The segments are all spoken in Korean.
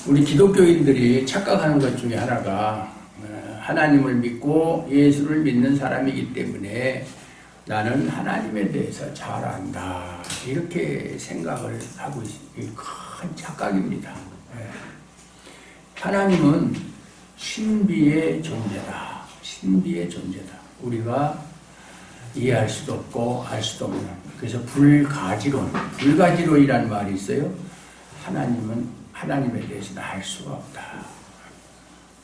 우리 기독교인들이 착각하는 것 중에 하나가 하나님을 믿고 예수를 믿는 사람이기 때문에 나는 하나님에 대해서 잘 안다 이렇게 생각을 하고 있습니다. 큰 착각입니다. 하나님은 신비의 존재다. 신비의 존재다. 우리가 이해할 수도 없고 알 수도 없는, 그래서 불가지론이라는 말이 있어요. 하나님은 하나님에 대해서는 알 수가 없다.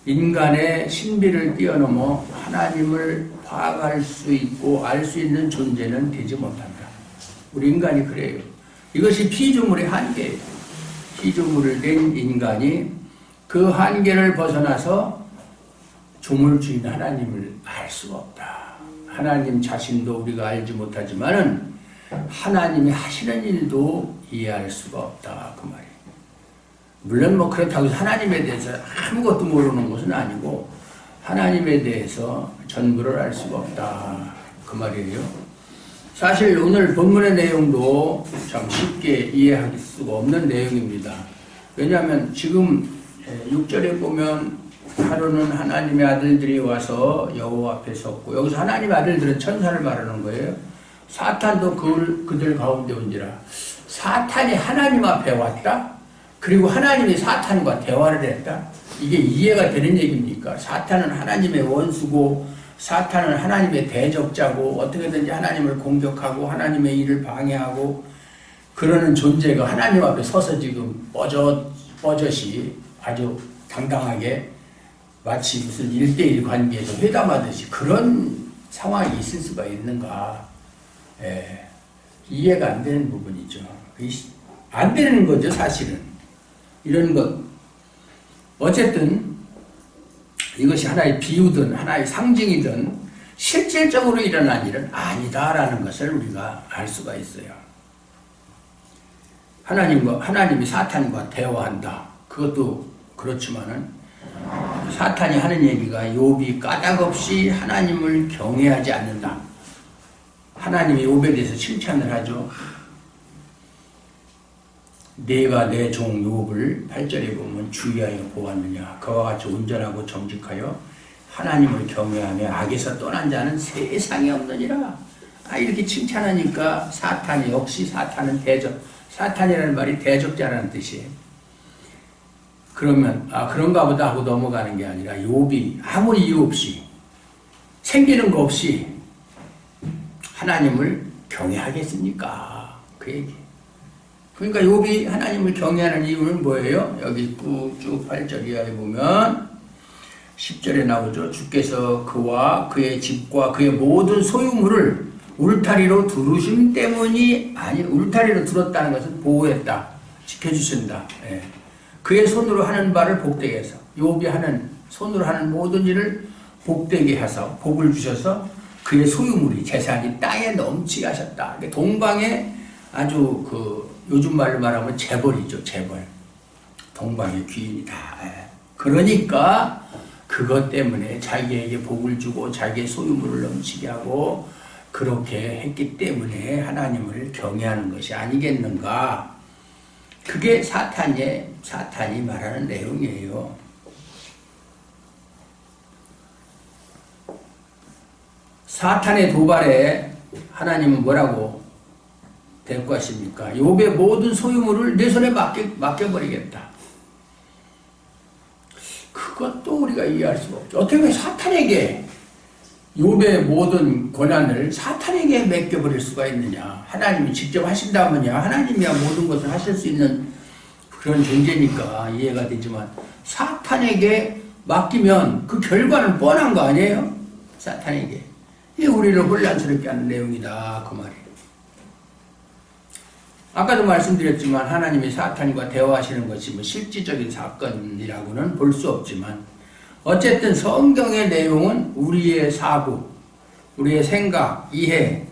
인간의 신비를 뛰어넘어 하나님을 파악할 수 있고 알 수 있는 존재는 되지 못한다. 우리 인간이 그래요. 이것이 피조물의 한계예요. 피조물을 낸 인간이 그 한계를 벗어나서 조물주인 하나님을 알 수가 없다. 하나님 자신도 우리가 알지 못하지만은 하나님이 하시는 일도 이해할 수가 없다. 그 말이에요. 물론 뭐 그렇다고 해서 하나님에 대해서 아무것도 모르는 것은 아니고 하나님에 대해서 전부를 알 수가 없다. 그 말이에요. 사실 오늘 본문의 내용도 참 쉽게 이해할 수가 없는 내용입니다. 왜냐하면 지금 6절에 보면 하루는 하나님의 아들들이 와서 여호와 앞에 섰고, 여기서 하나님의 아들들은 천사를 말하는 거예요. 사탄도 그들 가운데 온지라. 사탄이 하나님 앞에 왔다? 그리고 하나님이 사탄과 대화를 했다? 이게 이해가 되는 얘기입니까? 사탄은 하나님의 원수고 사탄은 하나님의 대적자고 어떻게든지 하나님을 공격하고 하나님의 일을 방해하고 그러는 존재가 하나님 앞에 서서 지금 뻐젓이 아주 당당하게 마치 무슨 1대1 관계에서 회담하듯이 그런 상황이 있을 수가 있는가? 이해가 안 되는 부분이죠. 안 되는 거죠, 사실은. 이런 것. 어쨌든 이것이 하나의 비유든 하나의 상징이든 실질적으로 일어난 일은 아니다라는 것을 우리가 알 수가 있어요. 하나님이 사탄과 대화한다. 그것도 그렇지만은 사탄이 하는 얘기가 욥이 까닭없이 하나님을 경외하지 않는다. 하나님이 욥에 대해서 칭찬을 하죠. 내가 내 종 욥을 8절에 보면 주의하여 보았느냐. 그와 같이 온전하고 정직하여 하나님을 경외하며 악에서 떠난 자는 세상에 없느니라. 이렇게 칭찬하니까 사탄이 역시 사탄은 대적. 사탄이라는 말이 대적자라는 뜻이에요. 그러면 그런가 보다 하고 넘어가는 게 아니라 욥이 아무 이유 없이 생기는 거 없이 하나님을 경외하겠습니까? 그 얘기. 그러니까 욥이 하나님을 경외하는 이유는 뭐예요? 여기 쭉 8절 이하에 보면 10절에 나오죠. 주께서 그와 그의 집과 그의 모든 소유물을 울타리로 두르심 때문이 아니, 울타리로 두렀다는 것은 보호했다. 지켜주신다. 그의 손으로 하는 바를 복되게 해서 욥이 하는 손으로 하는 모든 일을 복되게 해서 복을 주셔서 그의 소유물이 재산이 땅에 넘치게 하셨다. 동방에 아주 요즘 말로 말하면 재벌이죠. 재벌. 동방의 귀인이다. 그러니까 그것 때문에 자기에게 복을 주고 자기의 소유물을 넘치게 하고 그렇게 했기 때문에 하나님을 경외하는 것이 아니겠는가. 그게 사탄이 말하는 내용이에요. 사탄의 도발에 하나님은 뭐라고 대꾸하십니까? 욥의 모든 소유물을 내 손에 맡겨버리겠다. 그것도 우리가 이해할 수가 없죠. 어떻게 보면 사탄에게 욥의 모든 권한을 사탄에게 맡겨버릴 수가 있느냐. 하나님이 직접 하신다면야 하나님이야 모든 것을 하실 수 있는 그런 존재니까 이해가 되지만 사탄에게 맡기면 그 결과는 뻔한 거 아니에요? 사탄에게. 이게 우리를 혼란스럽게 하는 내용이다. 그 말이에요. 아까도 말씀드렸지만 하나님이 사탄과 대화하시는 것이 뭐 실질적인 사건이라고는 볼 수 없지만 어쨌든 성경의 내용은 우리의 사고, 우리의 생각, 이해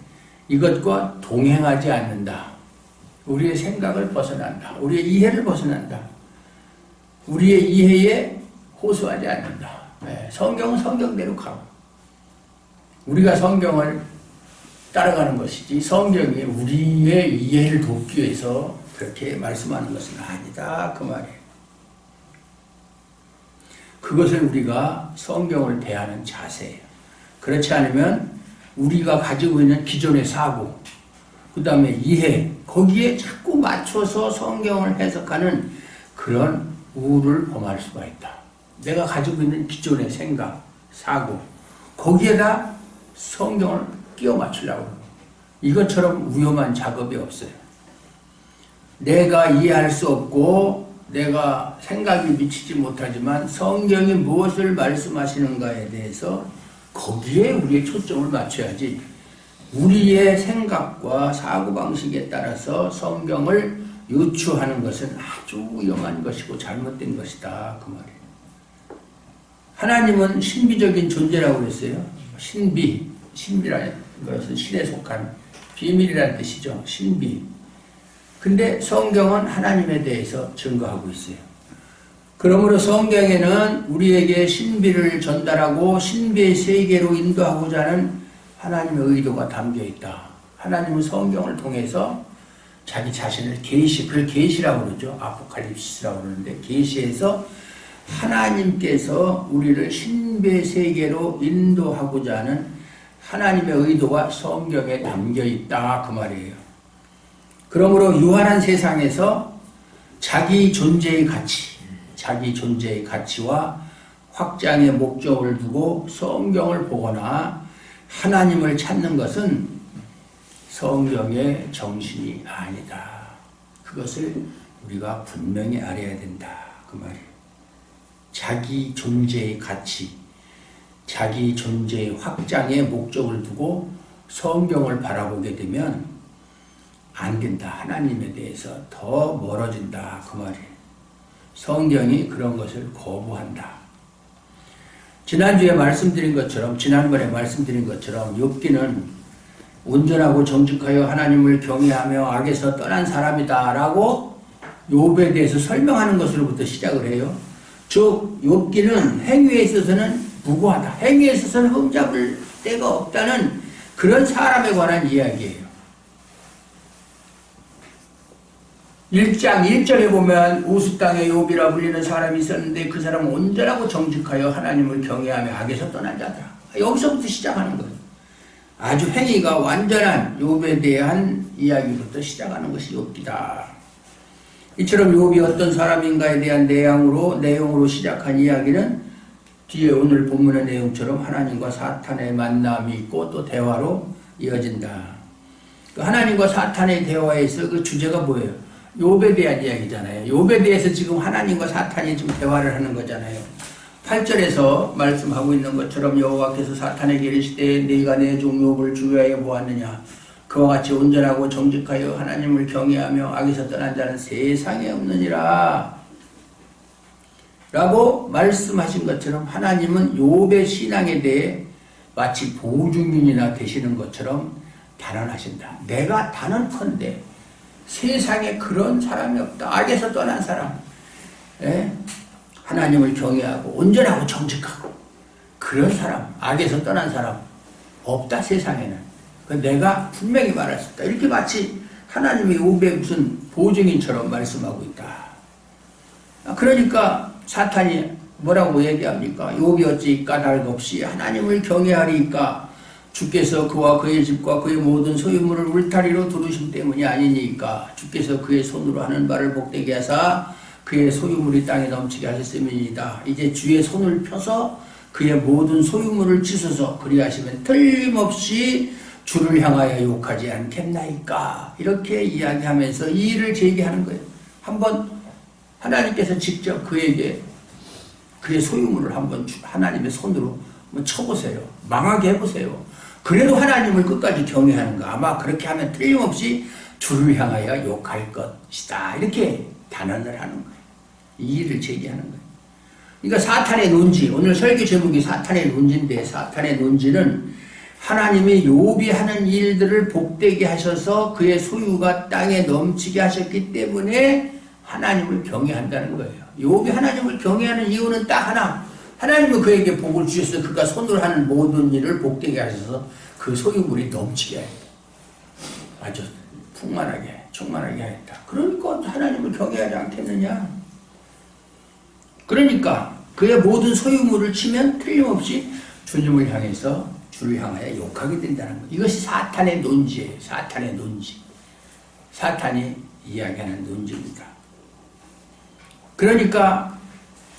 이것과 동행하지 않는다. 우리의 생각을 벗어난다. 우리의 이해를 벗어난다. 우리의 이해에 호소하지 않는다. 성경은 성경대로 가고 우리가 성경을 따라가는 것이지 성경이 우리의 이해를 돕기 위해서 그렇게 말씀하는 것은 아니다. 그 말이에요. 그것을 우리가 성경을 대하는 자세예요. 그렇지 않으면 우리가 가지고 있는 기존의 사고, 그 다음에 이해, 거기에 자꾸 맞춰서 성경을 해석하는 그런 우를 범할 수가 있다. 내가 가지고 있는 기존의 생각, 사고, 거기에다 성경을 끼워 맞추려고 그러고, 이것처럼 위험한 작업이 없어요. 내가 이해할 수 없고 내가 생각이 미치지 못하지만 성경이 무엇을 말씀하시는가에 대해서 거기에 우리의 초점을 맞춰야지, 우리의 생각과 사고방식에 따라서 성경을 유추하는 것은 아주 위험한 것이고 잘못된 것이다, 그 말이에요. 하나님은 신비적인 존재라고 그랬어요. 신비라는 것은 신에 속한 비밀이라는 뜻이죠. 신비. 근데 성경은 하나님에 대해서 증거하고 있어요. 그러므로 성경에는 우리에게 신비를 전달하고 신비의 세계로 인도하고자 하는 하나님의 의도가 담겨 있다. 하나님은 성경을 통해서 자기 자신을 그걸 계시라고 그러죠. 아포칼립시스라고 그러는데, 계시해서 하나님께서 우리를 신비의 세계로 인도하고자 하는 하나님의 의도가 성경에 담겨 있다, 그 말이에요. 그러므로 유한한 세상에서 자기 존재의 가치와 확장의 목적을 두고 성경을 보거나 하나님을 찾는 것은 성경의 정신이 아니다. 그것을 우리가 분명히 알아야 된다, 그 말이에요. 자기 존재의 가치, 자기 존재의 확장의 목적을 두고 성경을 바라보게 되면 안 된다. 하나님에 대해서 더 멀어진다, 그 말이에요. 성경이 그런 것을 거부한다. 지난번에 말씀드린 것처럼 욥기는 온전하고 정직하여 하나님을 경외하며 악에서 떠난 사람이다 라고 욥에 대해서 설명하는 것으로부터 시작을 해요. 즉 욥기는 행위에 있어서는 무고하다, 행위에 있어서는 흠잡을 데가 없다는 그런 사람에 관한 이야기예요. 1장 1절에 보면 우스 땅에 욥이라 불리는 사람이 있었는데 그 사람은 온전하고 정직하여 하나님을 경외하며 악에서 떠난 자더라. 여기서부터 시작하는 거예요. 아주 행위가 완전한 욥에 대한 이야기부터 시작하는 것이 욥기다. 이처럼 욥이 어떤 사람인가에 대한 내용으로 시작한 이야기는 뒤에 오늘 본문의 내용처럼 하나님과 사탄의 만남이 있고 또 대화로 이어진다. 그 하나님과 사탄의 대화에서 그 주제가 뭐예요? 욥에 대한 이야기잖아요. 욥에 대해서 지금 하나님과 사탄이 지금 대화를 하는 거잖아요. 8절에서 말씀하고 있는 것처럼 여호와께서 사탄에게 이르시되 네가 내 종 욥을 주위하여 보았느냐. 그와 같이 온전하고 정직하여 하나님을 경외하며 악에서 떠난 자는 세상에 없느니라 라고 말씀하신 것처럼 하나님은 욥의 신앙에 대해 마치 보증인이나 되시는 것처럼 단언하신다. 내가 단언컨대 세상에 그런 사람이 없다. 악에서 떠난 사람, 하나님을 경외하고 온전하고 정직하고 그런 사람, 악에서 떠난 사람 없다, 세상에는. 내가 분명히 말할 수 있다. 이렇게 마치 하나님이 욥의 무슨 보증인처럼 말씀하고 있다. 그러니까 사탄이 뭐라고 얘기합니까? 욥이 어찌 까닭 없이 하나님을 경외하리까? 주께서 그와 그의 집과 그의 모든 소유물을 울타리로 두르신 때문이 아니니까. 주께서 그의 손으로 하는 바를 복되게 하사 그의 소유물이 땅에 넘치게 하셨음이니이다. 이제 주의 손을 펴서 그의 모든 소유물을 찢어서 그리하시면 틀림없이 주를 향하여 욕하지 않겠나이까. 이렇게 이야기하면서 이 일을 제기하는 거예요. 한번 하나님께서 직접 그에게 그의 소유물을 한번 하나님의 손으로 한번 쳐보세요. 망하게 해보세요. 그래도 하나님을 끝까지 경외하는가. 아마 그렇게 하면 틀림없이 주를 향하여 욕할 것이다. 이렇게 단언을 하는 거예요. 이 일을 제기하는 거예요. 그러니까 사탄의 논지, 오늘 설교 제목이 사탄의 논지인데, 사탄의 논지는 하나님이 욥이 하는 일들을 복되게 하셔서 그의 소유가 땅에 넘치게 하셨기 때문에 하나님을 경외한다는 거예요. 욥이 하나님을 경외하는 이유는 딱 하나. 하나님은 그에게 복을 주셔서 그가 손으로 하는 모든 일을 복되게 하셔서 그 소유물이 넘치게 하였다. 아주 풍만하게, 충만하게 하였다. 그러니까 하나님을 경외하지 않겠느냐. 그러니까 그의 모든 소유물을 치면 틀림없이 주님을 향해서 주를 향하여 욕하게 된다는 것. 이것이 사탄의 논지예요. 사탄의 논지. 사탄이 이야기하는 논지입니다. 그러니까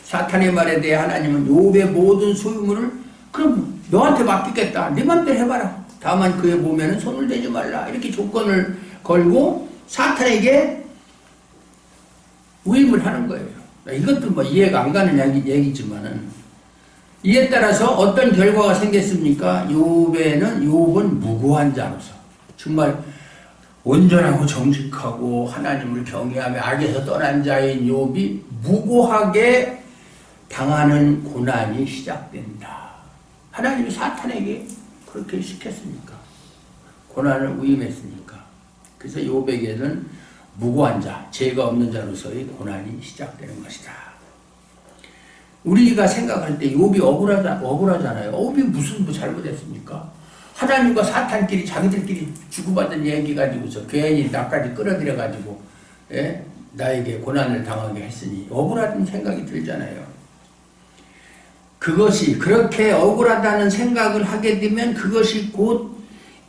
사탄의 말에 대해 하나님은 욥의 모든 소유물을 그럼 너한테 맡기겠다. 네 맘대로 해봐라. 다만 그의 몸에는 손을 대지 말라. 이렇게 조건을 걸고 사탄에게 위임을 하는 거예요. 이것도 뭐 이해가 안 가는 얘기지만은 이에 따라서 어떤 결과가 생겼습니까? 욥은 무고한 자로서 정말 온전하고 정직하고 하나님을 경외하며 악에서 떠난 자인 욥이 무고하게 당하는 고난이 시작된다. 하나님이 사탄에게 그렇게 시켰으니까. 고난을 위임했으니까. 그래서 욥에게는 무고한 자, 죄가 없는 자로서의 고난이 시작되는 것이다. 우리가 생각할 때 욥이 억울하잖아요. 욥이 무슨 잘못했습니까? 하나님과 사탄끼리 자기들끼리 주고받은 얘기 가지고서 괜히 나까지 끌어들여가지고 나에게 고난을 당하게 했으니 억울하다는 생각이 들잖아요. 그것이 그렇게 억울하다는 생각을 하게 되면 그것이 곧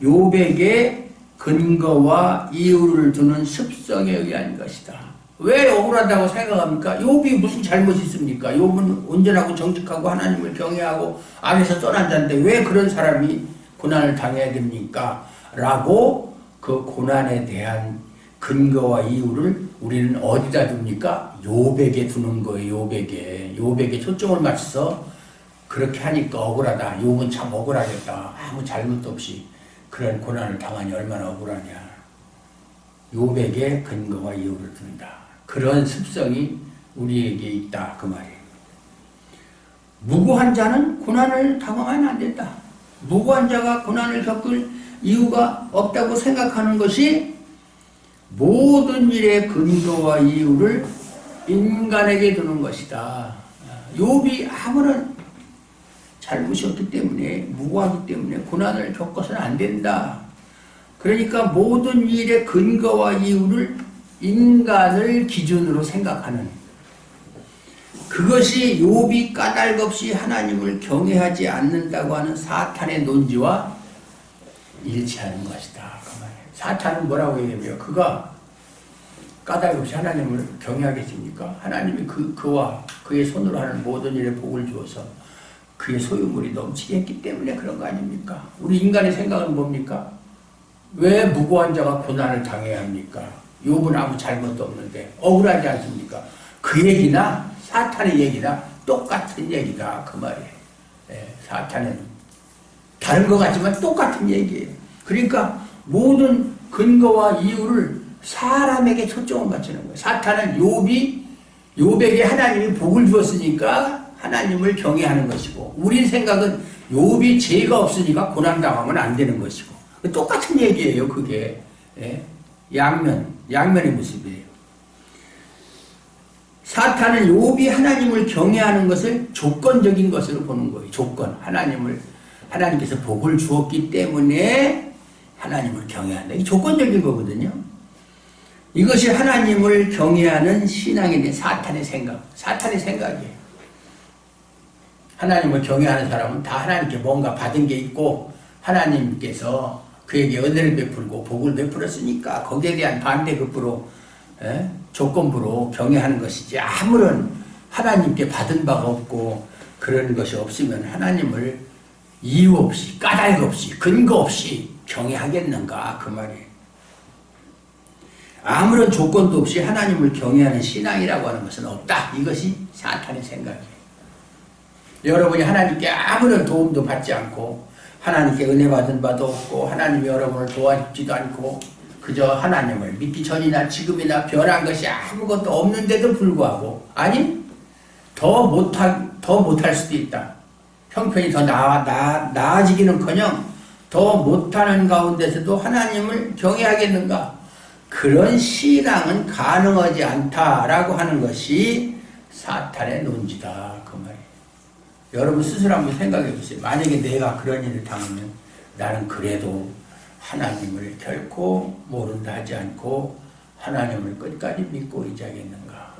욥에게 근거와 이유를 두는 습성에 의한 것이다. 왜 억울하다고 생각합니까? 욥이 무슨 잘못이 있습니까? 욥은 온전하고 정직하고 하나님을 경외하고 악에서 떠난 자인데 왜 그런 사람이 고난을 당해야 됩니까? 라고 그 고난에 대한 근거와 이유를 우리는 어디다 둡니까? 욥에게 두는 거예요. 욥에게 초점을 맞춰서 그렇게 하니까 억울하다. 욥은 참 억울하겠다. 아무 잘못도 없이 그런 고난을 당하니 얼마나 억울하냐. 욥에게 근거와 이유를 둔다. 그런 습성이 우리에게 있다. 그 말이에요. 무고한 자는 고난을 당하면 안 된다. 무고한 자가 고난을 겪을 이유가 없다고 생각하는 것이 모든 일의 근거와 이유를 인간에게 두는 것이다. 욥이 아무런 잘못이 없기 때문에 무고하기 때문에 고난을 겪어서는 안 된다. 그러니까 모든 일의 근거와 이유를 인간을 기준으로 생각하는 그것이 욥이 까닭없이 하나님을 경외하지 않는다고 하는 사탄의 논지와 일치하는 것이다. 그 말이에요. 사탄은 뭐라고 얘기해요? 그가 까닭없이 하나님을 경외하겠습니까? 하나님이 그와 그의 손으로 하는 모든 일에 복을 주어서 그의 소유물이 넘치게 했기 때문에 그런 거 아닙니까? 우리 인간의 생각은 뭡니까? 왜 무고한 자가 고난을 당해야 합니까? 욥은 아무 잘못도 없는데 억울하지 않습니까? 그 얘기나 사탄의 얘기나 똑같은 얘기다. 그 말이에요. 사탄은 다른 것 같지만 똑같은 얘기예요. 그러니까 모든 근거와 이유를 사람에게 초점을 맞추는 거예요. 사탄은 욥에게 하나님이 복을 주었으니까 하나님을 경외하는 것이고 우리 생각은 욥이 죄가 없으니까 고난당하면 안 되는 것이고 똑같은 얘기예요. 그게 양면의 모습이에요. 사탄은 욥이 하나님을 경외하는 것을 조건적인 것으로 보는 거예요. 조건. 하나님께서 복을 주었기 때문에 하나님을 경외한다. 이게 조건적인 거거든요. 이것이 하나님을 경외하는 신앙에 대한 사탄의 생각이에요. 하나님을 경외하는 사람은 다 하나님께 뭔가 받은 게 있고 하나님께서 그에게 은혜를 베풀고 복을 베풀었으니까 거기에 대한 반대급부로 조건부로 경외하는 것이지 아무런 하나님께 받은 바가 없고 그런 것이 없으면 하나님을 이유 없이 까닭 없이 근거 없이 경외하겠는가 그 말이에요. 아무런 조건도 없이 하나님을 경외하는 신앙이라고 하는 것은 없다. 이것이 사탄의 생각이에요. 여러분이 하나님께 아무런 도움도 받지 않고 하나님께 은혜 받은 바도 없고 하나님이 여러분을 도와주지도 않고 그저 하나님을 믿기 전이나 지금이나 변한 것이 아무것도 없는데도 불구하고 아니 더 못할 수도 있다. 형편이 더 나아지기는커녕 더 못하는 가운데서도 하나님을 경외하겠는가? 그런 신앙은 가능하지 않다라고 하는 것이 사탄의 논지다. 그 말이에요. 여러분 스스로 한번 생각해 보세요. 만약에 내가 그런 일을 당하면 나는 그래도 하나님을 결코 모른다 하지 않고 하나님을 끝까지 믿고 의지하겠는가?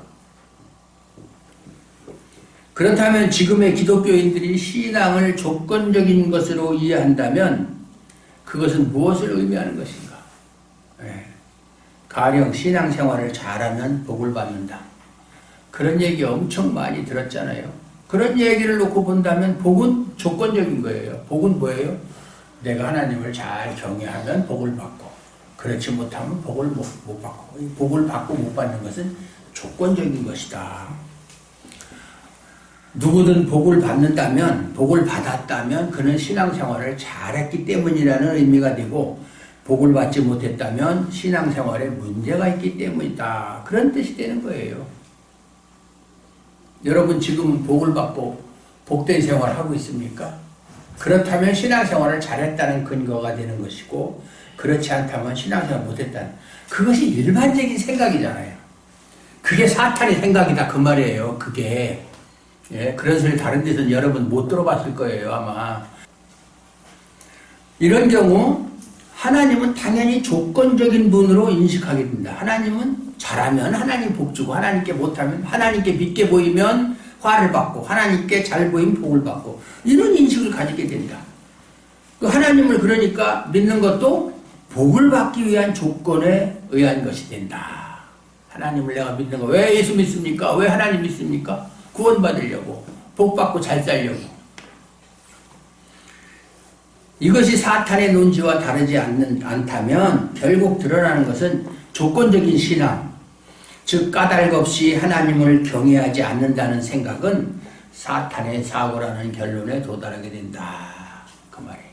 그렇다면 지금의 기독교인들이 신앙을 조건적인 것으로 이해한다면 그것은 무엇을 의미하는 것인가? 가령 신앙생활을 잘하면 복을 받는다. 그런 얘기 엄청 많이 들었잖아요. 그런 얘기를 놓고 본다면 복은 조건적인 거예요. 복은 뭐예요? 내가 하나님을 잘 경외하면 복을 받고 그렇지 못하면 복을 못 받고 복을 받고 못 받는 것은 조건적인 것이다. 누구든 복을 받는다면 복을 받았다면 그는 신앙생활을 잘했기 때문이라는 의미가 되고 복을 받지 못했다면 신앙생활에 문제가 있기 때문이다. 그런 뜻이 되는 거예요. 여러분 지금 복을 받고 복된 생활을 하고 있습니까? 그렇다면 신앙생활을 잘했다는 근거가 되는 것이고 그렇지 않다면 신앙생활을 못했다는 그것이 일반적인 생각이잖아요. 그게 사탄의 생각이다 그 말이에요. 그게 그런 소리 다른 데서는 여러분 못 들어봤을 거예요 아마. 이런 경우 하나님은 당연히 조건적인 분으로 인식하게 됩니다. 하나님은 잘하면 하나님 복 주고 하나님께 못하면 하나님께 믿게 보이면 화를 받고 하나님께 잘 보이면 복을 받고 이런 인식을 가지게 된다. 그 하나님을 그러니까 믿는 것도 복을 받기 위한 조건에 의한 것이 된다. 하나님을 내가 믿는 거 왜 예수 믿습니까? 왜 하나님 믿습니까? 구원받으려고 복 받고 잘 살려고. 이것이 사탄의 논지와 다르지 않다면 결국 드러나는 것은 조건적인 신앙, 즉 까닭 없이 하나님을 경외하지 않는다는 생각은 사탄의 사고라는 결론에 도달하게 된다. 그 말이에요.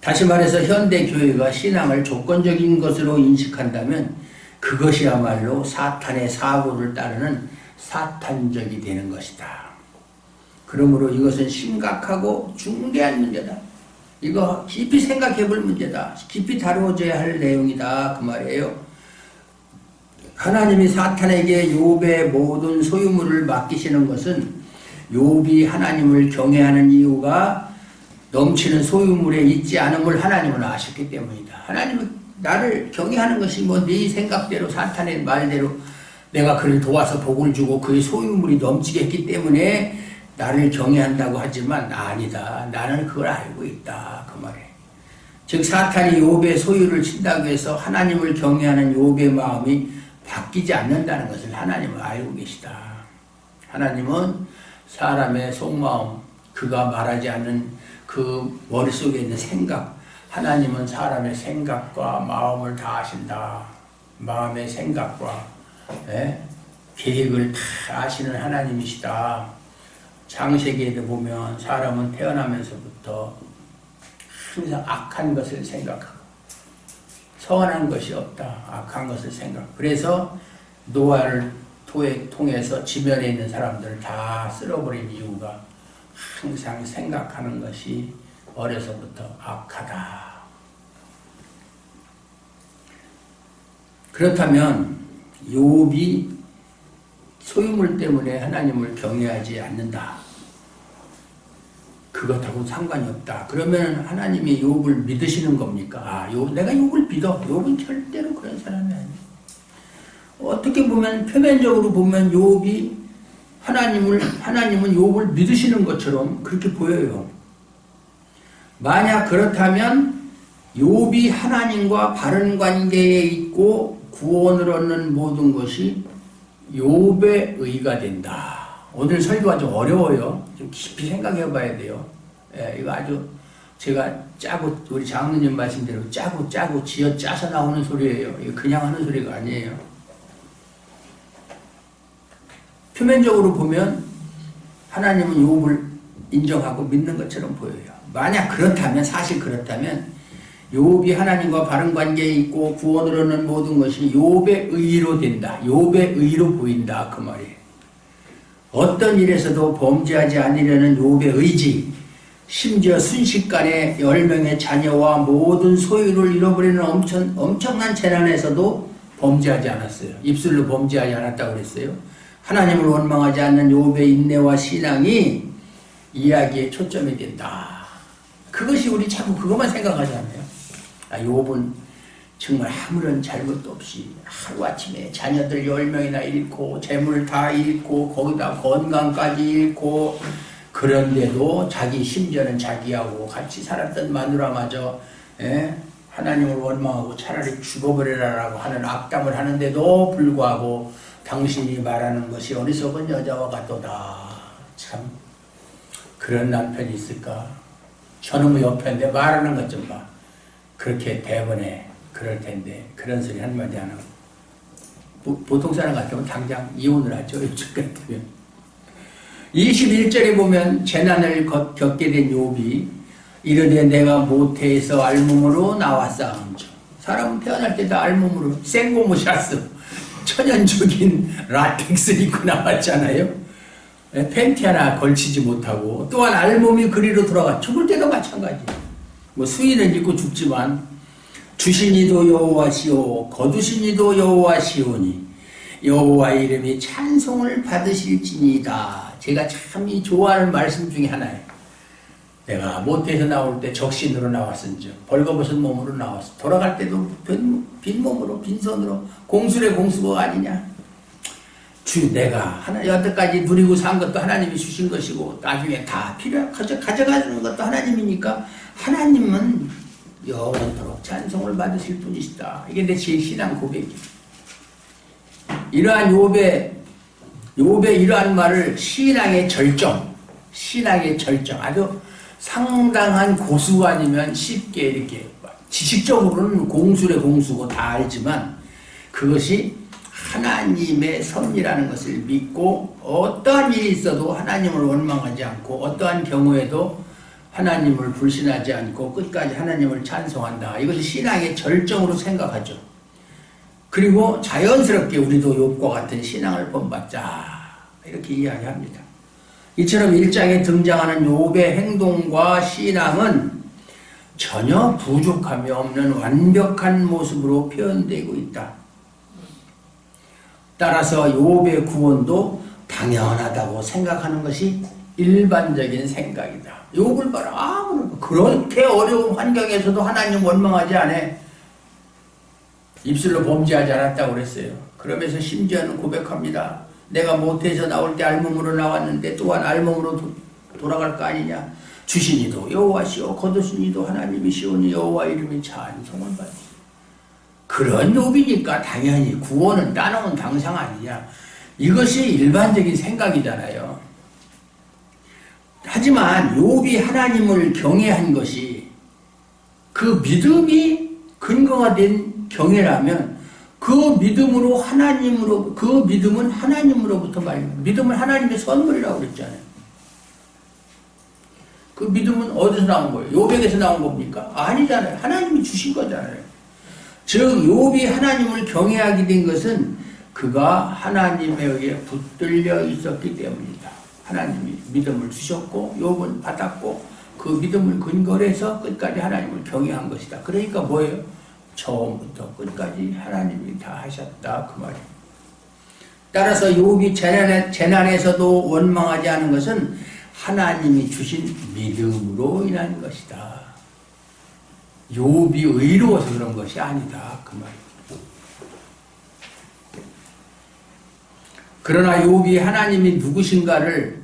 다시 말해서 현대교회가 신앙을 조건적인 것으로 인식한다면 그것이야말로 사탄의 사고를 따르는 사탄적이 되는 것이다. 그러므로 이것은 심각하고 중대한 문제다. 이거 깊이 생각해 볼 문제다. 깊이 다루어져야 할 내용이다. 그 말이에요. 하나님이 사탄에게 욥의 모든 소유물을 맡기시는 것은 욥이 하나님을 경외하는 이유가 넘치는 소유물에 있지 않음을 하나님은 아셨기 때문이다. 하나님은 나를 경외하는 것이 뭐 네 생각대로 사탄의 말대로 내가 그를 도와서 복을 주고 그의 소유물이 넘치게 했기 때문에 나를 경외한다고 하지만 아니다. 나는 그걸 알고 있다. 그 말이에요. 즉 사탄이 욥의 소유를 친다고 해서 하나님을 경외하는 욥의 마음이 바뀌지 않는다는 것을 하나님은 알고 계시다. 하나님은 사람의 속마음, 그가 말하지 않는 그 머릿속에 있는 생각, 하나님은 사람의 생각과 마음을 다 아신다. 마음의 생각과 계획을 다 아시는 하나님이시다. 창세기에도 보면 사람은 태어나면서부터 항상 악한 것을 생각하고 선한 것이 없다. 악한 것을 생각. 그래서 노아를 통해서 지면에 있는 사람들을 다 쓸어버린 이유가 항상 생각하는 것이 어려서부터 악하다. 그렇다면 욥이 소유물 때문에 하나님을 경외하지 않는다. 그것하고 상관이 없다. 그러면 하나님이 욥을 믿으시는 겁니까? 내가 욥을 믿어. 욥은 절대로 그런 사람이 아니야. 어떻게 보면 표면적으로 보면 욥이 하나님은 욥을 믿으시는 것처럼 그렇게 보여요. 만약 그렇다면 욥이 하나님과 바른 관계에 있고 구원을 얻는 모든 것이 욥의 의가 된다. 오늘 설교가 좀 어려워요. 좀 깊이 생각해 봐야 돼요. 이거 아주 제가 짜고 우리 장로님 말씀대로 짜고 짜서 나오는 소리예요. 이거 그냥 하는 소리가 아니에요. 표면적으로 보면 하나님은 욥을 인정하고 믿는 것처럼 보여요. 만약 그렇다면 사실 그렇다면 욥이 하나님과 바른 관계에 있고 구원을 얻는 모든 것이 욥의 의로 된다. 욥의 의로 보인다. 그 말이에요. 어떤 일에서도 범죄하지 않으려는 욥의 의지, 심지어 순식간에 10명의 자녀와 모든 소유를 잃어버리는 엄청난 재난에서도 범죄하지 않았어요. 입술로 범죄하지 않았다고 그랬어요. 하나님을 원망하지 않는 욥의 인내와 신앙이 이야기에 초점이 된다. 그것이 우리 자꾸 그것만 생각하잖아요. 욥은 정말 아무런 잘못도 없이 하루아침에 자녀들 10명이나 잃고 재물 다 잃고 거기다 건강까지 잃고 그런데도 자기 심지어는 자기하고 같이 살았던 마누라마저 하나님을 원망하고 차라리 죽어버리라라고 하는 악담을 하는데도 불구하고 당신이 말하는 것이 어리석은 여자와 같도다. 참 그런 남편이 있을까? 저놈의 옆에인데 말하는 것 좀 봐. 그렇게 대번에 그럴 텐데 그런 소리 한마디 안 하고 보통 사람 같으면 당장 이혼을 하죠. 요즘 같으면 21절에 보면 재난을 겪게 된 욥이 이르되 내가 모태에서 알몸으로 나왔사온즉 사람은 태어날 때 다 알몸으로 생고무셨어. 천연적인 라텍스를 입고 나왔잖아요. 팬티 하나 걸치지 못하고 또한 알몸이 그리로 돌아가 죽을 때도 마찬가지. 뭐 수의는 입고 죽지만 주신 이도 여호와시오 거두신 이도 여호와시오니 여호와 이름이 찬송을 받으실지니이다. 제가 참 좋아하는 말씀 중에 하나예요. 내가 모태에서 나올 때 적신으로 나왔은즉 벌거벗은 몸으로 나왔어. 돌아갈 때도 빈 몸으로 빈손으로 공수래 공수가 아니냐. 내가 여태까지 누리고 산 것도 하나님이 주신 것이고 나중에 다 가져가는 것도 하나님이니까 하나님은 영원토록 찬송을 받으실 분이시다. 이게 내 제 신앙 고백이에요. 이러한 욥의 이러한 말을 신앙의 절정 아주 상당한 고수가 아니면 쉽게 이렇게 지식적으로는 공수래 공수고 다 알지만 그것이 하나님의 섭리라는 것을 믿고 어떠한 일이 있어도 하나님을 원망하지 않고 어떠한 경우에도 하나님을 불신하지 않고 끝까지 하나님을 찬송한다. 이것이 신앙의 절정으로 생각하죠. 그리고 자연스럽게 우리도 욥과 같은 신앙을 본받자 이렇게 이야기합니다. 이처럼 1장에 등장하는 욥의 행동과 신앙은 전혀 부족함이 없는 완벽한 모습으로 표현되고 있다. 따라서 욥의 구원도 당연하다고 생각하는 것이 일반적인 생각이다. 욥을 봐라. 그렇게 어려운 환경에서도 하나님 원망하지 않아. 입술로 범죄하지 않았다고 그랬어요. 그러면서 심지어는 고백합니다. 내가 모태에서 나올 때 알몸으로 나왔는데 또한 알몸으로 돌아갈 거 아니냐. 주신 이도 여호와시오 거두신 이도 하나님이시오니 여호와 이름이 찬송을 받으시. 그런 욥이니까 당연히 구원은 따놓은 당상 아니냐. 이것이 일반적인 생각이잖아요. 하지만 욥이 하나님을 경외한 것이 그 믿음이 근거가 된 경외라면 그 믿음으로 그 믿음은 하나님으로부터 말입니다. 믿음은 하나님의 선물이라고 그랬잖아요. 그 믿음은 어디서 나온 거예요? 욥에게서 나온 겁니까? 아니잖아요. 하나님이 주신 거잖아요. 즉 욥이 하나님을 경외하게 된 것은 그가 하나님에 의해 붙들려 있었기 때문이다. 하나님이 믿음을 주셨고 욥은 받았고 그 믿음을 근거로 해서 끝까지 하나님을 경외한 것이다. 그러니까 뭐예요? 처음부터 끝까지 하나님이 다 하셨다 그 말이에요. 따라서 욥이 재난에서도 원망하지 않은 것은 하나님이 주신 믿음으로 인한 것이다. 욥이 의로워서 그런 것이 아니다 그 말이에요. 그러나 욥이 하나님이 누구신가를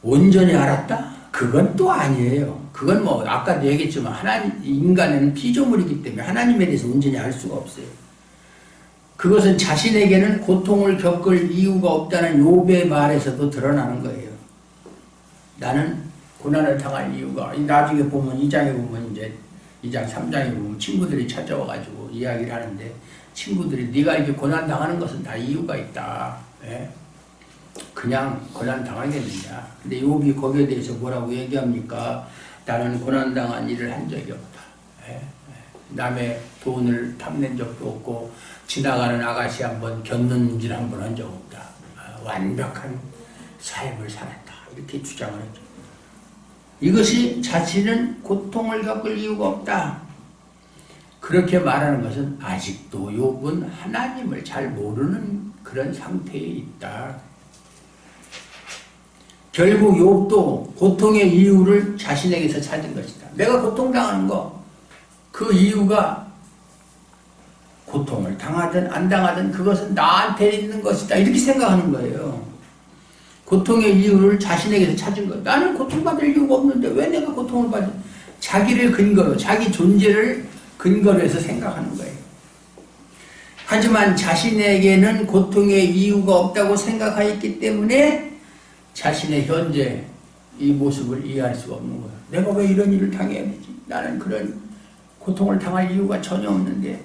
온전히 알았다? 그건 또 아니에요. 그건 뭐 아까도 얘기했지만 인간은 피조물이기 때문에 하나님에 대해서 온전히 알 수가 없어요. 그것은 자신에게는 고통을 겪을 이유가 없다는 욥의 말에서도 드러나는 거예요. 나는 고난을 당할 이유가 나중에 보면 2장에 보면 이제 2장 3장에 보면 친구들이 찾아와가지고 이야기를 하는데 친구들이 네가 이렇게 고난 당하는 것은 다 이유가 있다. 예? 그냥 고난 당하겠느냐. 근데 욥이 거기에 대해서 뭐라고 얘기합니까? 나는 고난 당한 일을 한 적이 없다. 예? 남의 돈을 탐낸 적도 없고 지나가는 아가씨 한번 견눈질 한번 한 적 없다. 완벽한 삶을 살았다. 이렇게 주장을 했죠. 이것이 자신은 고통을 겪을 이유가 없다. 그렇게 말하는 것은 아직도 욥은 하나님을 잘 모르는 그런 상태에 있다. 결국 욥도 고통의 이유를 자신에게서 찾은 것이다. 내가 고통당하는 거, 그 이유가 고통을 당하든 안 당하든 그것은 나한테 있는 것이다. 이렇게 생각하는 거예요. 고통의 이유를 자신에게서 찾은 거예요. 나는 고통받을 이유가 없는데 왜 내가 고통을 받지? 자기를 근거로, 자기 존재를 근거로 해서 생각하는 거예요. 하지만 자신에게는 고통의 이유가 없다고 생각하였기 때문에 자신의 현재 이 모습을 이해할 수가 없는 거예요. 내가 왜 이런 일을 당해야 되지? 나는 그런 고통을 당할 이유가 전혀 없는데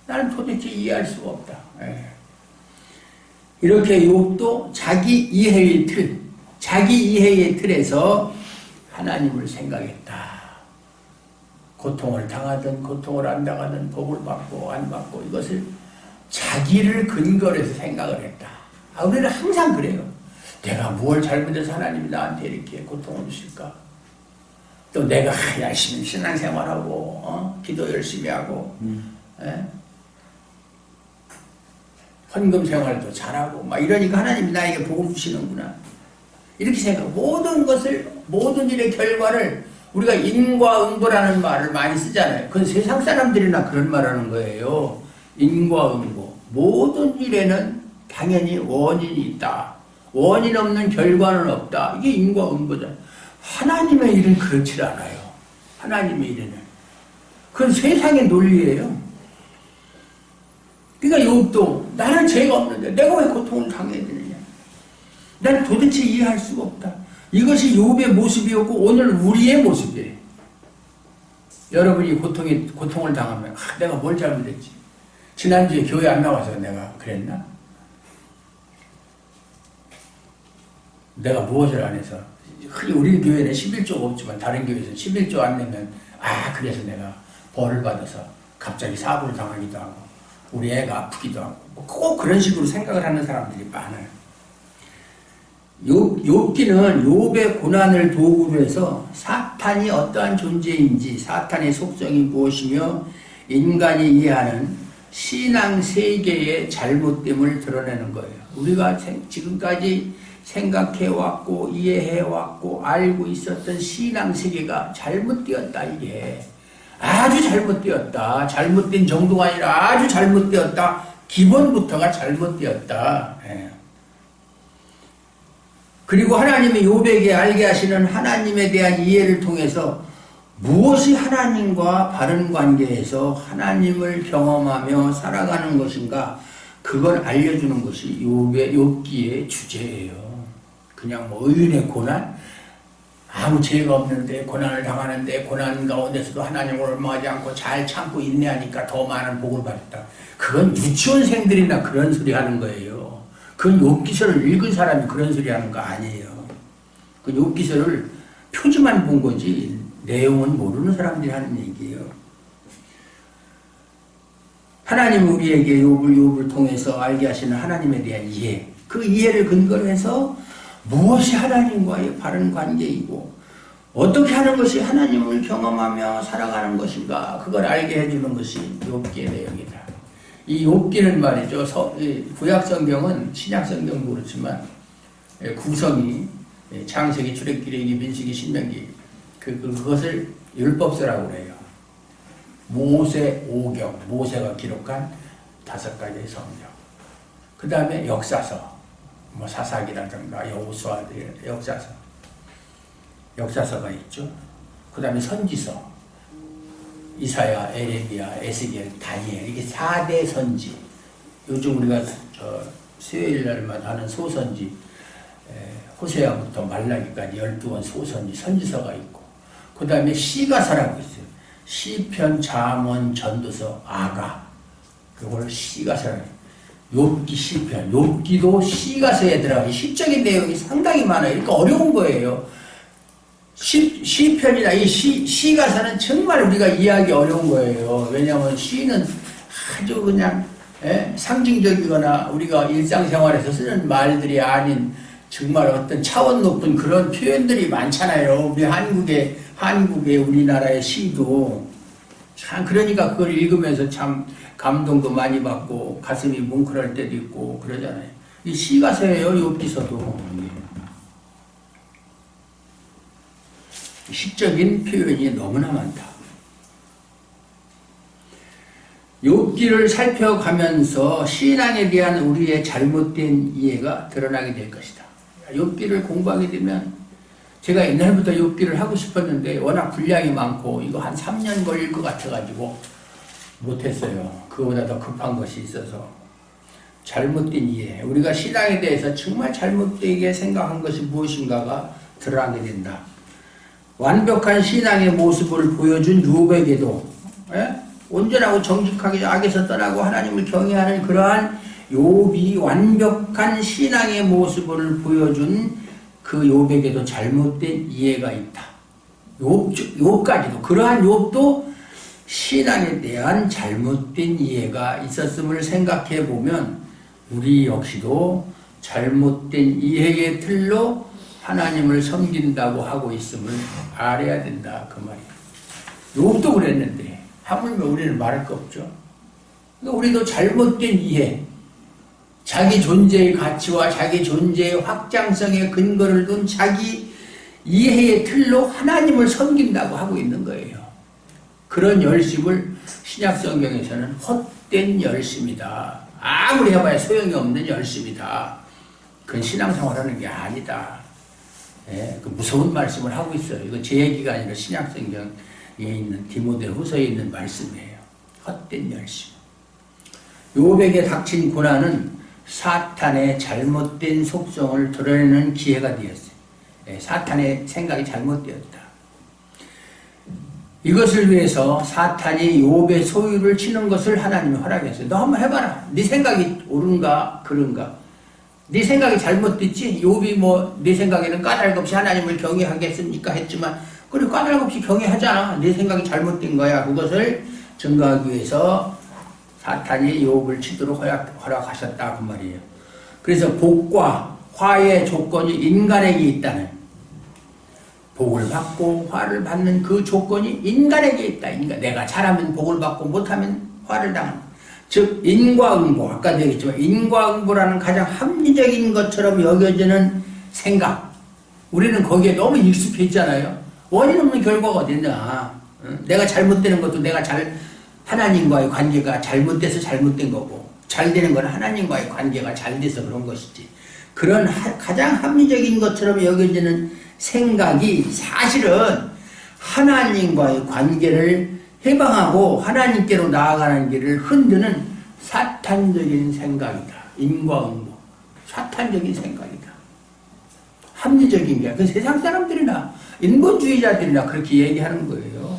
나는 도대체 이해할 수가 없다. 이렇게 욥도 자기 이해의 틀에서 하나님을 생각했다. 고통을 당하든 고통을 안 당하든 복을 받고 안 받고 이것을 자기를 근거로 해서 생각을 했다. 우리는 항상 그래요. 내가 뭘 잘못해서 하나님이 나한테 이렇게 고통을 주실까? 또 내가 열심히 신앙생활하고 기도 열심히 하고 헌금 생활도 잘하고 막 이러니까 하나님이 나에게 복을 주시는구나. 이렇게 생각. 모든 일의 결과를 우리가 인과응보라는 말을 많이 쓰잖아요. 그건 세상 사람들이나 그런 말 하는 거예요. 인과응보. 모든 일에는 당연히 원인이 있다. 원인 없는 결과는 없다. 이게 인과응보잖아요. 하나님의 일은 그렇지 않아요. 하나님의 일에는. 그건 세상의 논리예요. 그러니까 욥도 나는 죄가 없는데 내가 왜 고통을 당해야 되느냐. 난 도대체 이해할 수가 없다. 이것이 욥의 모습이었고 오늘 우리의 모습이에요. 여러분이 고통을 당하면 내가 뭘 잘못했지. 지난주에 교회 안 나와서 내가 그랬나? 내가 무엇을 안 해서. 흔히 우리 교회는 11조가 없지만 다른 교회에서는 11조 안 내면 그래서 내가 벌을 받아서 갑자기 사고를 당하기도 하고 우리 애가 아프기도 하고 꼭 그런 식으로 생각을 하는 사람들이 많아요. 욥기는 욥의 고난을 도구로 해서 사탄이 어떠한 존재인지 사탄의 속성이 무엇이며 인간이 이해하는 신앙 세계의 잘못됨을 드러내는 거예요. 우리가 지금까지 생각해왔고 이해해왔고 알고 있었던 신앙 세계가 잘못되었다. 이게 아주 잘못되었다. 잘못된 정도가 아니라 아주 잘못되었다. 기본부터가 잘못되었다. 그리고 하나님이 욥에게 알게 하시는 하나님에 대한 이해를 통해서 무엇이 하나님과 바른 관계에서 하나님을 경험하며 살아가는 것인가, 그걸 알려주는 것이 욥기의 주제예요. 그냥 의인의 고난, 아무 죄가 없는데 고난을 당하는데 고난 가운데서도 하나님을 원망하지 않고 잘 참고 인내하니까 더 많은 복을 받았다. 그건 유치원생들이나 그런 소리 하는 거예요. 그건 욥기서를 읽은 사람이 그런 소리 하는 거 아니에요. 그 욥기서를 표지만 본 거지 내용은 모르는 사람들이 하는 얘기예요. 하나님은 우리에게 욥을 통해서 알게 하시는 하나님에 대한 이해, 그 이해를 근거로 해서 무엇이 하나님과의 바른 관계이고 어떻게 하는 것이 하나님을 경험하며 살아가는 것인가, 그걸 알게 해주는 것이 욥기의 내용이다. 이 욥기는 말이죠, 구약 성경은 신약 성경도 그렇지만 구성이 창세기, 출애굽기, 민수기, 신명기 그것을 율법서라고 그래요. 모세 오경, 모세가 기록한 5가지의 성경. 그 다음에 역사서, 사사기라든가 여호수아의 역사서가 있죠. 그 다음에 선지서, 이사야, 에레미야, 에스겔, 다니엘, 이게 4대 선지. 요즘 우리가 수요일 날마다 하는 소선지, 호세아부터 말라기까지 12권 소선지, 선지서가 있고, 그 다음에 시가서라고 있어요. 시편, 잠언, 전도서, 아가. 그걸 시가서라고 해요. 욥기, 시편. 욥기도 시가서에 들어가요. 시적인 내용이 상당히 많아요. 그러니까 어려운 거예요. 시편이나 이 시가서는 정말 우리가 이해하기 어려운 거예요. 왜냐하면 시는 아주 그냥 상징적이거나 우리가 일상생활에서 쓰는 말들이 아닌 정말 어떤 차원 높은 그런 표현들이 많잖아요. 우리 한국의 우리나라의 시도 참, 그러니까 그걸 읽으면서 참 감동도 많이 받고 가슴이 뭉클할 때도 있고 그러잖아요. 이 시가서예요. 욥기서도 시적인 표현이 너무나 많다. 욥기를 살펴가면서 신앙에 대한 우리의 잘못된 이해가 드러나게 될 것이다. 욥기를 공부하게 되면 제가 옛날부터 욥기를 하고 싶었는데 워낙 분량이 많고 이거 한 3년 걸릴 것 같아가지고 못했어요. 그거보다 더 급한 것이 있어서 잘못된 이해, 우리가 신앙에 대해서 정말 잘못되게 생각한 것이 무엇인가가 드러나게 된다. 완벽한 신앙의 모습을 보여준 욥에게도 온전하고 정직하게 악에서 떠나고 하나님을 경외하는 그러한 욥이 완벽한 신앙의 모습을 보여준 그 욥에게도 잘못된 이해가 있다. 욥까지도 그러한 욥도 신앙에 대한 잘못된 이해가 있었음을 생각해 보면 우리 역시도 잘못된 이해의 틀로 하나님을 섬긴다고 하고 있음을 알아야 된다 그 말이에요. 욥도 그랬는데 하물며 우리는 말할 거 없죠. 그러니까 우리도 잘못된 이해, 자기 존재의 가치와 자기 존재의 확장성의 근거를 둔 자기 이해의 틀로 하나님을 섬긴다고 하고 있는 거예요. 그런 열심을 신약성경에서는 헛된 열심이다. 아무리 해봐야 소용이 없는 열심이다. 그건 신앙생활하는 게 아니다. 그 무서운 말씀을 하고 있어요. 이거 제 얘기가 아니라 신약성경에 있는 디모데후서에 있는 말씀이에요. 헛된 열심. 욥에게 닥친 고난은 사탄의 잘못된 속성을 드러내는 기회가 되었어요. 사탄의 생각이 잘못되었다. 이것을 위해서 사탄이 욥의 소유를 치는 것을 하나님이 허락했어요. 너 한번 해봐라. 네 생각이 옳은가 그런가. 네 생각이 잘못됐지. 욥이 네 생각에는 까닭 없이 하나님을 경외하겠습니까 했지만 그래 까닭 없이 경외하잖아. 네 생각이 잘못된 거야. 그것을 증거하기 위해서 사탄이 욥을 치도록 허락하셨다 그 말이에요. 그래서 복과 화의 조건이 인간에게 있다는, 복을 받고 화를 받는 그 조건이 인간에게 있다. 내가 잘하면 복을 받고 못하면 화를 당하는, 즉 인과응보, 아까도 얘기했지만 인과응보라는 가장 합리적인 것처럼 여겨지는 생각, 우리는 거기에 너무 익숙해 있잖아요. 원인 없는 결과가 어딨냐. 내가 잘못되는 것도 하나님과의 관계가 잘못돼서 잘못된 거고, 잘 되는 건 하나님과의 관계가 잘 돼서 그런 것이지. 그런 가장 합리적인 것처럼 여겨지는 생각이 사실은 하나님과의 관계를 해방하고 하나님께로 나아가는 길을 흔드는 사탄적인 생각이다. 인과응보. 사탄적인 생각이다. 합리적인 게. 그 세상 사람들이나 인본주의자들이나 그렇게 얘기하는 거예요.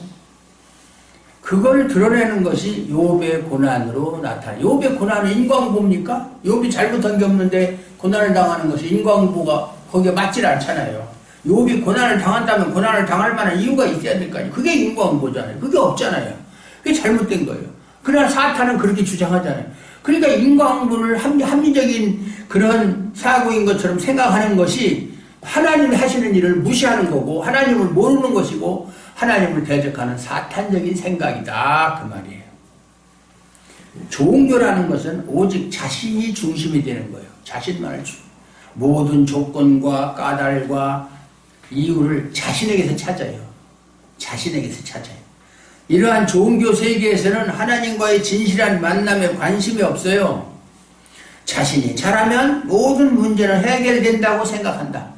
그걸 드러내는 것이 욥의 고난으로 나타나요. 욥의 고난은 인과응보입니까? 욥이 잘못한 게 없는데 고난을 당하는 것이 인과응보가 거기에 맞질 않잖아요. 욥이 고난을 당한다면 고난을 당할 만한 이유가 있어야 될 거 아니에요. 그게 인과응보잖아요. 그게 없잖아요. 그게 잘못된 거예요. 그러나 사탄은 그렇게 주장하잖아요. 그러니까 인과응보를 합리적인 그런 사고인 것처럼 생각하는 것이 하나님이 하시는 일을 무시하는 거고 하나님을 모르는 것이고 하나님을 대적하는 사탄적인 생각이다 그 말이에요. 종교라는 것은 오직 자신이 중심이 되는 거예요. 자신만을 모든 조건과 까닭과 이유를 자신에게서 찾아요. 자신에게서 찾아요. 이러한 종교 세계에서는 하나님과의 진실한 만남에 관심이 없어요. 자신이 잘하면 모든 문제는 해결된다고 생각한다.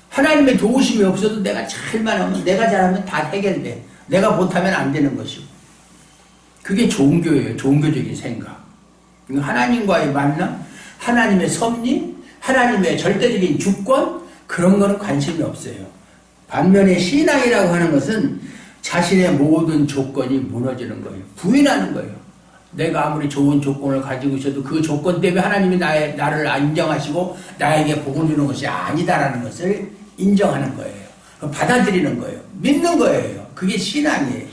하나님의 도우심이 없어도 내가 잘만 하면, 내가 잘하면 다 해결돼. 내가 못하면 안 되는 것이고. 그게 종교예요. 종교적인 생각. 하나님과의 만남, 하나님의 섭리, 하나님의 절대적인 주권, 그런 거는 관심이 없어요. 반면에 신앙이라고 하는 것은 자신의 모든 조건이 무너지는 거예요. 부인하는 거예요. 내가 아무리 좋은 조건을 가지고 있어도 그 조건 때문에 하나님이 나를 인정하시고 나에게 복을 주는 것이 아니다라는 것을 인정하는 거예요. 받아들이는 거예요. 믿는 거예요. 그게 신앙이에요.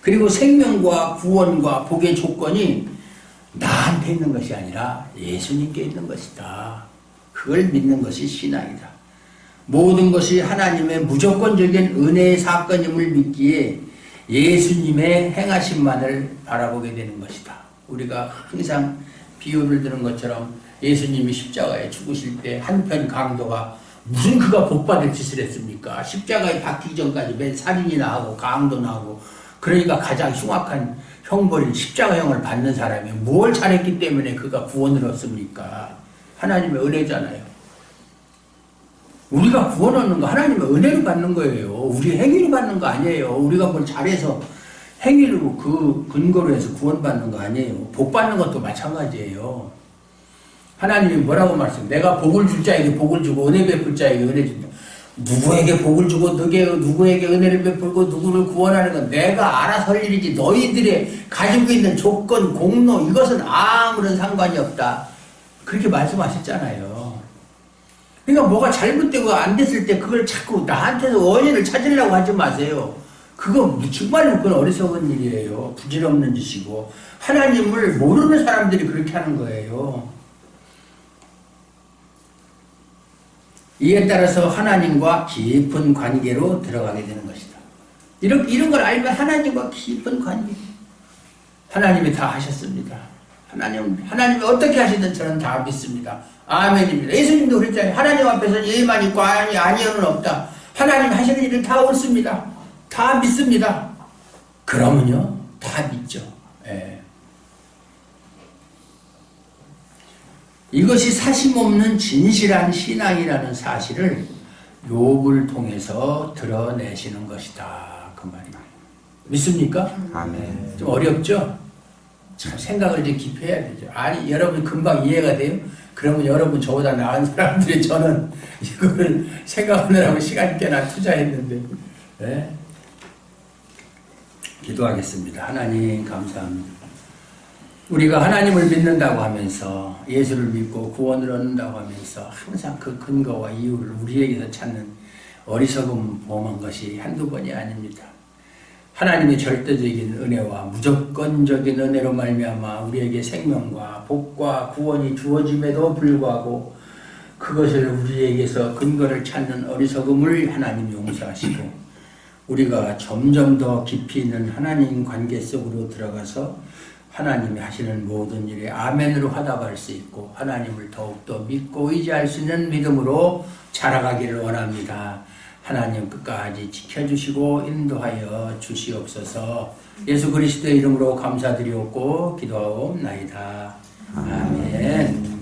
그리고 생명과 구원과 복의 조건이 나한테 있는 것이 아니라 예수님께 있는 것이다. 그걸 믿는 것이 신앙이다. 모든 것이 하나님의 무조건적인 은혜의 사건임을 믿기에 예수님의 행하심만을 바라보게 되는 것이다. 우리가 항상 비유를 드는 것처럼 예수님이 십자가에 죽으실 때 한편 강도가 무슨 그가 복받을 짓을 했습니까? 십자가에 박히기 전까지 맨 살인이나 하고 강도나 하고 그러니까 가장 흉악한 형벌인 십자가형을 받는 사람이 뭘 잘했기 때문에 그가 구원을 얻습니까? 하나님의 은혜잖아요. 우리가 구원 얻는 거 하나님의 은혜로 받는 거예요. 우리 행위로 받는 거 아니에요. 우리가 뭘 잘해서 행위로 그 근거로 해서 구원받는 거 아니에요. 복 받는 것도 마찬가지예요. 하나님이 뭐라고 말씀해요? 내가 복을 줄 자에게 복을 주고 은혜 베풀 자에게 은혜 준다. 누구에게 복을 주고 누구에게 은혜를 베풀고 누구를 구원하는 건 내가 알아서 할 일이지 너희들의 가지고 있는 조건, 공로 이것은 아무런 상관이 없다. 그렇게 말씀하셨잖아요. 그러니까 뭐가 잘못되고 안 됐을 때 그걸 자꾸 나한테서 원인을 찾으려고 하지 마세요. 그거 정말로 그건 어리석은 일이에요. 부질없는 짓이고 하나님을 모르는 사람들이 그렇게 하는 거예요. 이에 따라서 하나님과 깊은 관계로 들어가게 되는 것이다. 이런 걸 알면 하나님과 깊은 관계. 하나님이 다 하셨습니다. 하나님이 어떻게 하시든 저는 다 믿습니다. 아멘입니다. 예수님도 그랬잖아요. 하나님 앞에서는 예만 있고 아니요는 없다. 하나님 하시는 일은 다 옳습니다. 다 믿습니다. 그러면요, 다 믿죠. 예. 이것이 사심없는 진실한 신앙이라는 사실을 욥을 통해서 드러내시는 것이다. 그 말입니다. 믿습니까? 아멘. 좀 어렵죠? 참 생각을 좀 깊이 해야 되죠. 아니, 여러분 금방 이해가 돼요? 그러면 여러분 저보다 나은 사람들이 저는 이거를 생각하느라고 시간 꽤나 투자했는데. 네? 기도하겠습니다. 하나님 감사합니다. 우리가 하나님을 믿는다고 하면서 예수를 믿고 구원을 얻는다고 하면서 항상 그 근거와 이유를 우리에게서 찾는 어리석음 범한 것이 한두 번이 아닙니다. 하나님의 절대적인 은혜와 무조건적인 은혜로 말미암아 우리에게 생명과 복과 구원이 주어짐에도 불구하고 그것을 우리에게서 근거를 찾는 어리석음을 하나님 용서하시고 우리가 점점 더 깊이 있는 하나님 관계 속으로 들어가서 하나님이 하시는 모든 일에 아멘으로 화답할 수 있고 하나님을 더욱더 믿고 의지할 수 있는 믿음으로 자라가기를 원합니다. 하나님 끝까지 지켜주시고 인도하여 주시옵소서. 예수 그리스도의 이름으로 감사드리옵고 기도하옵나이다. 아멘.